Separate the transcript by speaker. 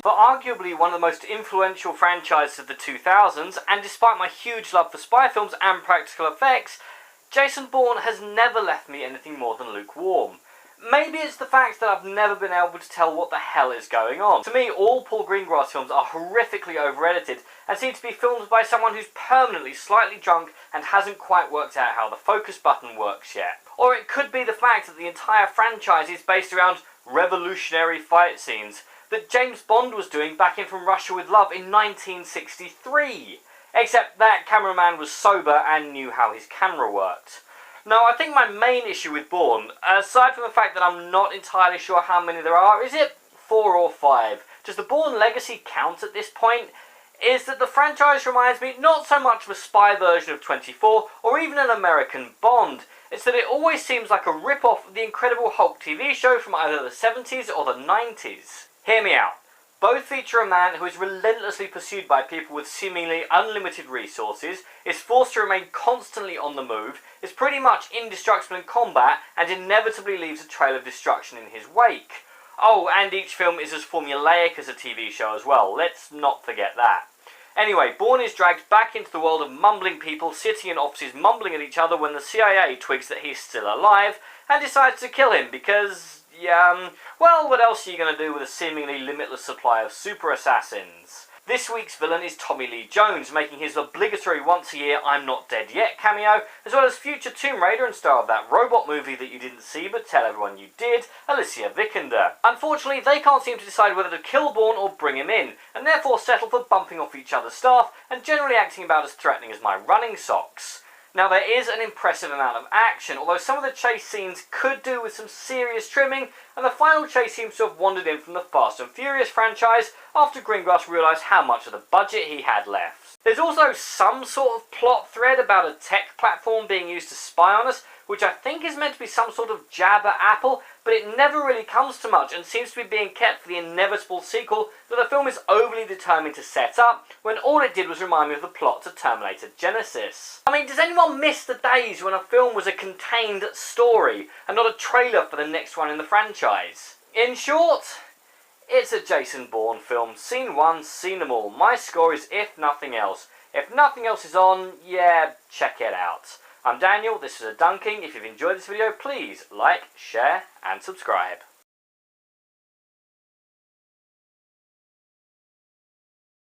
Speaker 1: For arguably one of the most influential franchises of the 2000s, and despite my huge love for spy films and practical effects, Jason Bourne has never left me anything more than lukewarm. Maybe it's the fact that I've never been able to tell what the hell is going on. To me, all Paul Greengrass films are horrifically over-edited and seem to be filmed by someone who's permanently slightly drunk and hasn't quite worked out how the focus button works yet. Or it could be the fact that the entire franchise is based around revolutionary fight scenes that James Bond was doing back in From Russia with Love in 1963. Except that cameraman was sober and knew how his camera worked. Now, I think my main issue with Bourne, aside from the fact that I'm not entirely sure how many there are, is it 4 or 5? Does the Bourne legacy count at this point? Is that the franchise reminds me not so much of a spy version of 24 or even an American Bond. It's that it always seems like a rip-off of the Incredible Hulk TV show from either the 70s or the 90s. Hear me out. Both feature a man who is relentlessly pursued by people with seemingly unlimited resources, is forced to remain constantly on the move, is pretty much indestructible in combat, and inevitably leaves a trail of destruction in his wake. Oh, and each film is as formulaic as a TV show as well, let's not forget that. Anyway, Bourne is dragged back into the world of mumbling people sitting in offices mumbling at each other when the CIA twigs that he's still alive, and decides to kill him because... well, what else are you going to do with a seemingly limitless supply of super assassins? This week's villain is Tommy Lee Jones, making his obligatory once-a-year I'm Not Dead Yet cameo, as well as future Tomb Raider and star of that robot movie that you didn't see but tell everyone you did, Alicia Vikander. Unfortunately, they can't seem to decide whether to kill Bourne or bring him in, and therefore settle for bumping off each other's staff and generally acting about as threatening as my running socks. Now, there is an impressive amount of action, although some of the chase scenes could do with some serious trimming, and the final chase seems to have wandered in from the Fast and Furious franchise after Greengrass realised how much of the budget he had left. There's also some sort of plot thread about a tech platform being used to spy on us, which I think is meant to be some sort of jab at Apple, but it never really comes to much and seems to be being kept for the inevitable sequel that the film is overly determined to set up, when all it did was remind me of the plot to Terminator Genesis. I mean, does anyone miss the days when a film was a contained story and not a trailer for the next one in the franchise? In short, it's a Jason Bourne film. Seen once, seen them all. My score is if nothing else. If nothing else is on, yeah, check it out. I'm Daniel, this is A Dunking. If you've enjoyed this video, please like, share and subscribe.